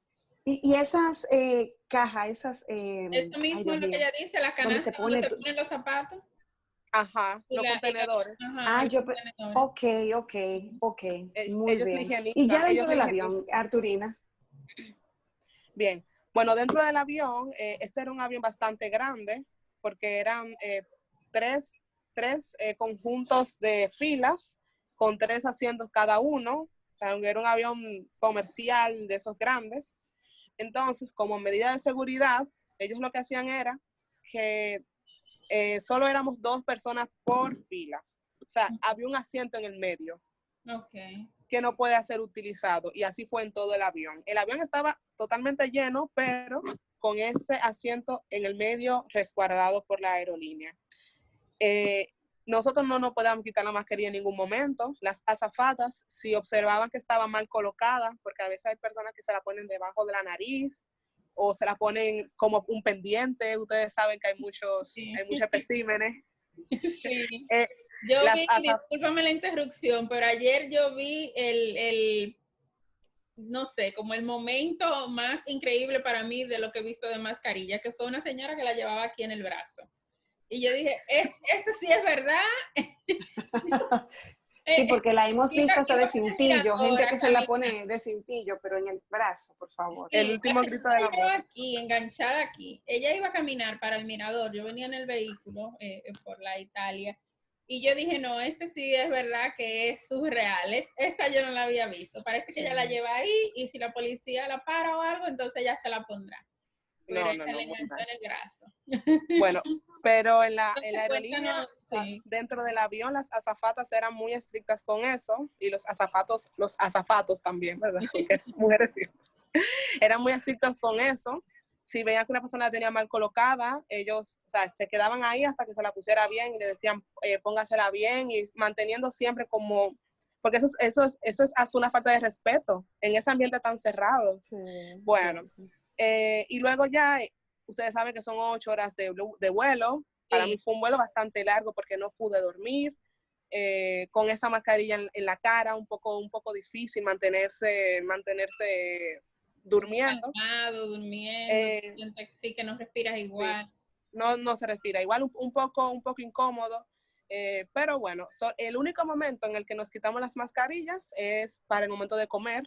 cajas, esas... Esto mismo es lo que ella dice, la canasta donde se ponen los zapatos. Ajá, los contenedores. Ok. Muy ellos bien. Y ya dentro del avión, Arturina. Bien. Bueno, dentro del avión, este era un avión bastante grande, porque eran tres conjuntos de filas con 3 asientos cada uno. O sea, era un avión comercial de esos grandes. Entonces, como medida de seguridad, ellos lo que hacían era que solo éramos 2 personas por fila. O sea, había un asiento en el medio que no puede ser utilizado. Y así fue en todo el avión. El avión estaba totalmente lleno, pero con ese asiento en el medio resguardado por la aerolínea. Nosotros no nos podíamos quitar la mascarilla en ningún momento. Las azafatas, si observaban que estaba mal colocada, porque a veces hay personas que se la ponen debajo de la nariz o se la ponen como un pendiente. Ustedes saben que hay muchos especímenes. Sí. Yo vi, discúlpame la interrupción, pero ayer yo vi no sé, como el momento más increíble para mí de lo que he visto de mascarilla, que fue una señora que la llevaba aquí en el brazo. Y yo dije, ¿esto sí es verdad? Sí, porque la hemos visto hasta de cintillo, gente que se la pone de cintillo, pero en el brazo, por favor. Sí, el último grito de la muerte. Aquí, enganchada aquí. Ella iba a caminar para el mirador, yo venía en el vehículo por la Italia, y yo dije, no, este sí es verdad que es surreal. Esta yo no la había visto. Parece que ella la lleva ahí, y si la policía la para o algo, entonces ella se la pondrá. Pero ella le enganchó en el brazo. Bueno, pero en la aerolínea, dentro del avión, las azafatas eran muy estrictas con eso, y los azafatos también, ¿verdad? Porque mujeres sí. Eran muy estrictos con eso. si veían que una persona la tenía mal colocada, ellos, o sea, se quedaban ahí hasta que se la pusiera bien y le decían, póngasela bien, y manteniendo siempre como, porque eso es hasta una falta de respeto en ese ambiente tan cerrado. Sí, Bueno, sí. y luego ya, ustedes saben que son 8 horas de vuelo. Para mí fue un vuelo bastante largo porque no pude dormir. Con esa mascarilla en la cara, un poco difícil mantenerse durmiendo. Calmado, durmiendo, sí, que no respiras igual. Sí, no se respira igual, un poco incómodo, pero bueno, el único momento en el que nos quitamos las mascarillas es para el momento de comer.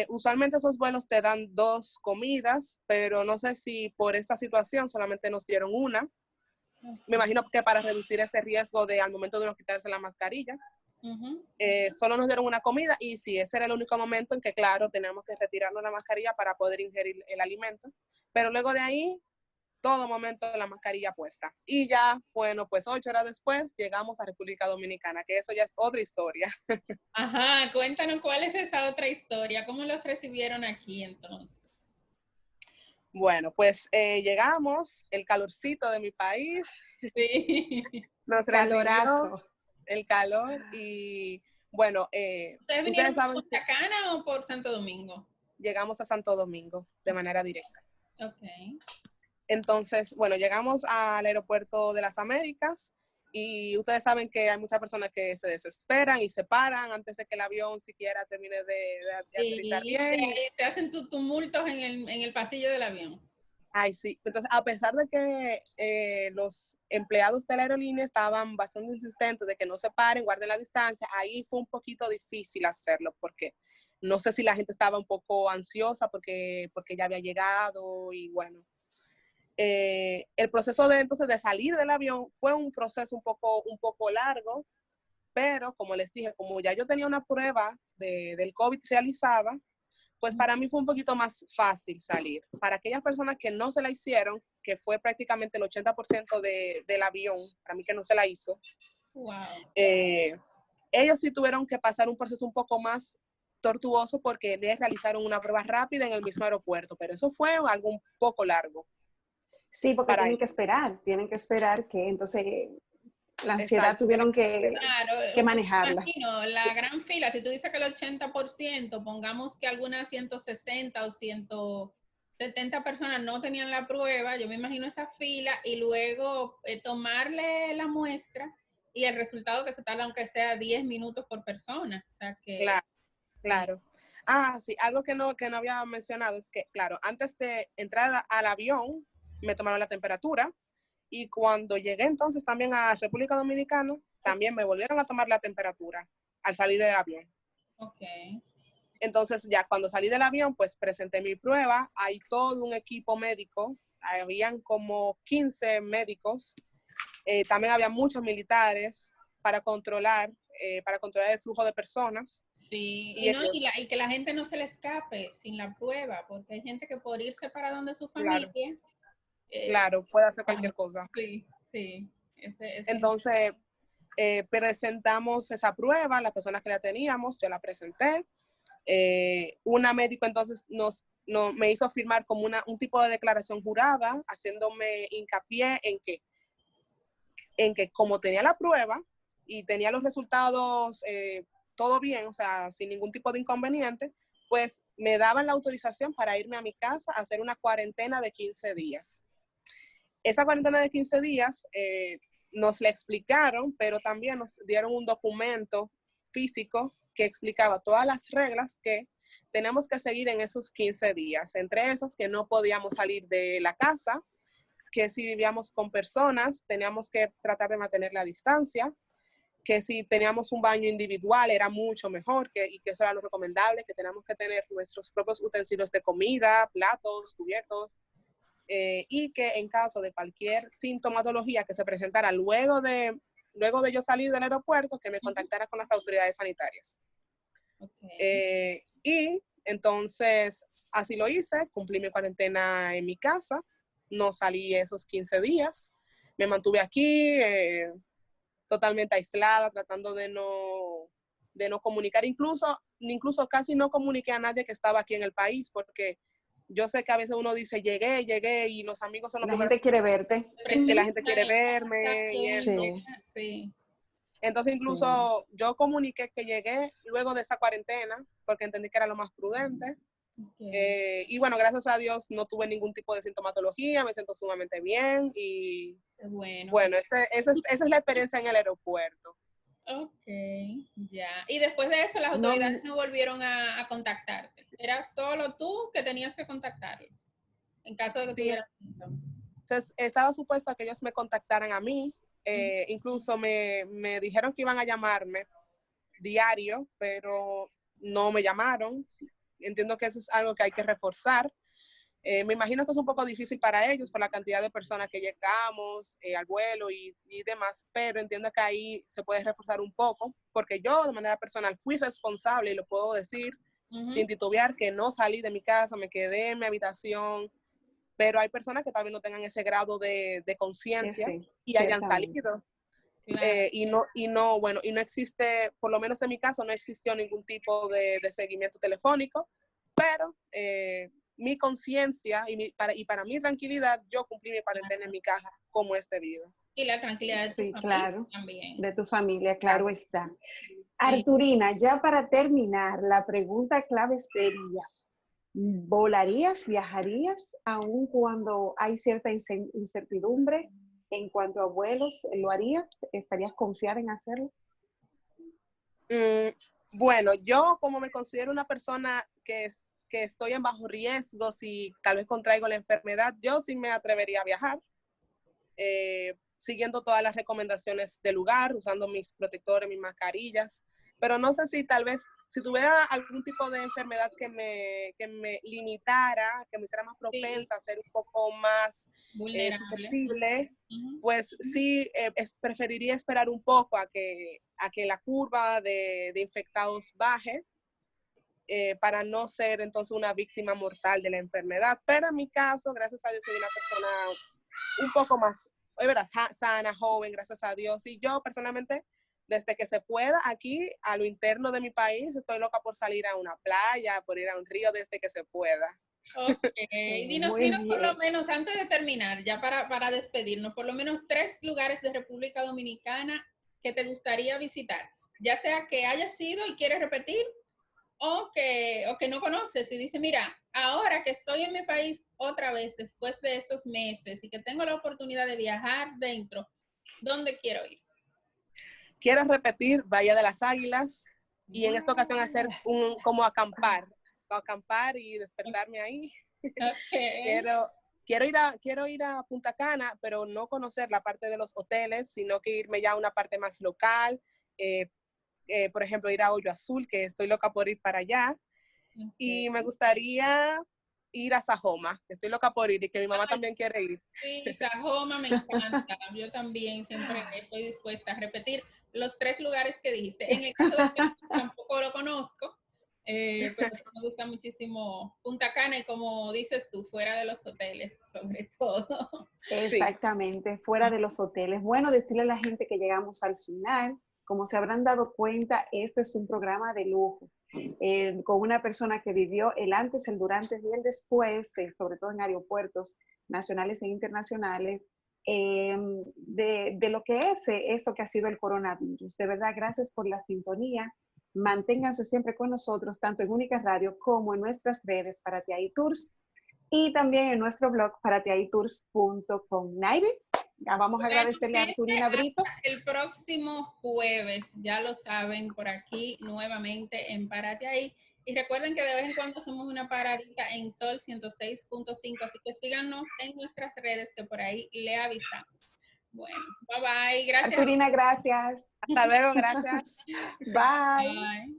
Usualmente esos vuelos te dan 2 comidas, pero no sé si por esta situación solamente nos dieron una. Me imagino que para reducir este riesgo de al momento de no quitarse la mascarilla. Solo nos dieron una comida y sí, ese era el único momento en que, claro, teníamos que retirarnos la mascarilla para poder ingerir el alimento. Pero luego de ahí, todo momento de la mascarilla puesta. Y ya, bueno, pues 8 horas después llegamos a República Dominicana, que eso ya es otra historia. Ajá, cuéntanos cuál es esa otra historia, ¿cómo los recibieron aquí entonces? Bueno, pues llegamos, el calorcito de mi país. Sí. Nos Calorazo. El calor y bueno, ¿Ustedes vinieron por saben Punta Cana o por Santo Domingo? Llegamos a Santo Domingo de manera directa. Ok. Entonces, bueno, llegamos al aeropuerto de las Américas y ustedes saben que hay muchas personas que se desesperan y se paran antes de que el avión siquiera termine de aterrizar bien. Se hacen tumultos en el pasillo del avión. Ay, sí. Entonces, a pesar de que los empleados de la aerolínea estaban bastante insistentes de que no se paren, guarden la distancia, ahí fue un poquito difícil hacerlo porque no sé si la gente estaba un poco ansiosa porque ya había llegado y bueno. El proceso de salir del avión fue un proceso un poco largo, pero como les dije, como ya yo tenía una prueba del COVID realizada, pues para mí fue un poquito más fácil salir. Para aquellas personas que no se la hicieron, que fue prácticamente el 80% del avión, para mí que no se la hizo, wow. Ellos sí tuvieron que pasar un proceso un poco más tortuoso porque les realizaron una prueba rápida en el mismo aeropuerto, pero eso fue algo un poco largo. Sí, porque tienen que esperar que entonces la ansiedad tuvieron que manejarla. Imagino, la gran fila, si tú dices que el 80%, pongamos que algunas 160 o 170 personas no tenían la prueba, yo me imagino esa fila y luego tomarle la muestra y el resultado que se tarda aunque sea 10 minutos por persona. O sea que... Claro. Ah, sí, algo que no había mencionado es que, claro, antes de entrar al avión, me tomaron la temperatura y cuando llegué entonces también a República Dominicana, también me volvieron a tomar la temperatura al salir del avión. Ok. Entonces ya cuando salí del avión, pues presenté mi prueba, hay todo un equipo médico, habían como 15 médicos, también había muchos militares para controlar el flujo de personas. Sí, y que la gente no se le escape sin la prueba, porque hay gente que por irse para donde su familia... Claro, puede hacer cualquier cosa. Sí. Entonces, presentamos esa prueba, las personas que la teníamos, yo la presenté. Una médico entonces me hizo firmar como un tipo de declaración jurada, haciéndome hincapié en que como tenía la prueba y tenía los resultados todo bien, o sea, sin ningún tipo de inconveniente, pues me daban la autorización para irme a mi casa a hacer una cuarentena de 15 días. Esa cuarentena de 15 días nos la explicaron, pero también nos dieron un documento físico que explicaba todas las reglas que tenemos que seguir en esos 15 días. Entre esas, que no podíamos salir de la casa, que si vivíamos con personas, teníamos que tratar de mantener la distancia, que si teníamos un baño individual era mucho mejor y que eso era lo recomendable, que teníamos que tener nuestros propios utensilios de comida, platos, cubiertos, y que en caso de cualquier sintomatología que se presentara luego de yo salir del aeropuerto, que me contactara con las autoridades sanitarias. Okay. Y entonces así lo hice, cumplí mi cuarentena en mi casa, no salí esos 15 días, me mantuve aquí totalmente aislada, tratando de no comunicar, incluso casi no comuniqué a nadie que estaba aquí en el país, porque yo sé que a veces uno dice, llegué, y los amigos son los La gente quiere verte. que la gente quiere verme. Y eso. Sí. Entonces, incluso yo comuniqué que llegué luego de esa cuarentena, porque entendí que era lo más prudente. Okay. Y bueno, gracias a Dios no tuve ningún tipo de sintomatología, me siento sumamente bien. Y bueno, esa es la experiencia en el aeropuerto. Ok, ya. Y después de eso, las autoridades no volvieron a contactarte. Era solo tú que tenías que contactarlos, en caso de que tuvieran síntomas. Entonces, estaba supuesto a que ellos me contactaran a mí. Incluso me dijeron que iban a llamarme diario, pero no me llamaron. Entiendo que eso es algo que hay que reforzar. Me imagino que es un poco difícil para ellos por la cantidad de personas que llegamos al vuelo y demás, pero entiendo que ahí se puede reforzar un poco, porque yo de manera personal fui responsable, y lo puedo decir sin titubear, que no salí de mi casa, me quedé en mi habitación, pero hay personas que tal vez no tengan ese grado de conciencia y hayan salido. Claro. Y no existe, por lo menos en mi caso, no existió ningún tipo de seguimiento telefónico, pero mi conciencia y para mi tranquilidad, yo cumplí mi cuarentena en mi casa como es debido. Y la tranquilidad de tu familia también. De tu familia, claro está. Arturina, ya para terminar, la pregunta clave sería, ¿volarías, viajarías, aun cuando hay cierta incertidumbre en cuanto a vuelos? ¿Lo harías? ¿Estarías confiada en hacerlo? Bueno, yo como me considero una persona que estoy en bajo riesgo, si tal vez contraigo la enfermedad, yo sí me atrevería a viajar, siguiendo todas las recomendaciones del lugar, usando mis protectores, mis mascarillas, pero no sé si tal vez, si tuviera algún tipo de enfermedad que me limitara, que me hiciera más propensa a ser un poco más susceptible, pues sí, preferiría esperar un poco a que la curva de infectados baje, para no ser entonces una víctima mortal de la enfermedad. Pero en mi caso, gracias a Dios, soy una persona un poco más, es verdad, sana, joven, gracias a Dios. Y yo personalmente, desde que se pueda, aquí a lo interno de mi país, estoy loca por salir a una playa, por ir a un río desde que se pueda. Ok, dinos por lo menos, antes de terminar, ya para despedirnos, por lo menos 3 lugares de República Dominicana que te gustaría visitar, ya sea que hayas ido y quieres repetir, o que no conoces y dices, mira, ahora que estoy en mi país otra vez después de estos meses y que tengo la oportunidad de viajar dentro, ¿dónde quiero ir? Quiero repetir Bahía de las Águilas y en esta ocasión hacer como acampar y despertarme ahí. Okay. Quiero ir a Punta Cana, pero no conocer la parte de los hoteles, sino que irme ya a una parte más local, por ejemplo, ir a Hoyo Azul, que estoy loca por ir para allá. Okay. Y me gustaría ir a Sajoma, que estoy loca por ir y que mi mamá también quiere ir. Sí, Sajoma me encanta. Yo también siempre estoy dispuesta a repetir los 3 lugares que dijiste. En el caso de que tampoco lo conozco, pero me gusta muchísimo Punta Cana y como dices tú, fuera de los hoteles, sobre todo. Exactamente, fuera de los hoteles. Bueno, decirle a la gente que llegamos al final. Como se habrán dado cuenta, este es un programa de lujo, con una persona que vivió el antes, el durante y el después, sobre todo en aeropuertos nacionales e internacionales, de lo que es esto que ha sido el coronavirus. De verdad, gracias por la sintonía. Manténganse siempre con nosotros, tanto en Única Radio como en nuestras redes Paraty Tours y también en nuestro blog paratytours.com. Nairi, vamos a agradecerle a Arturina Brito. El próximo jueves, ya lo saben, por aquí nuevamente en Paraty Ahí. Y recuerden que de vez en cuando hacemos una paradita en Sol 106.5, así que síganos en nuestras redes que por ahí le avisamos. Bueno, bye bye, gracias. Arturina, gracias. Hasta luego, gracias. Bye. Bye.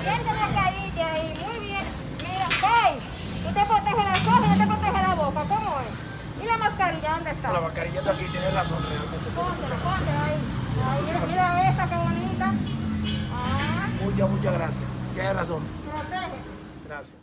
Bien de mascarilla y muy bien. Mira, hey, tú te proteges los ojos y no te proteges la boca, ¿cómo es? ¿Y la mascarilla dónde está? La mascarilla está aquí, tienes razón realmente. Ponte ahí. Ay, mira esta, qué bonita. Muchas gracias. Tienes razón. Protege. Gracias.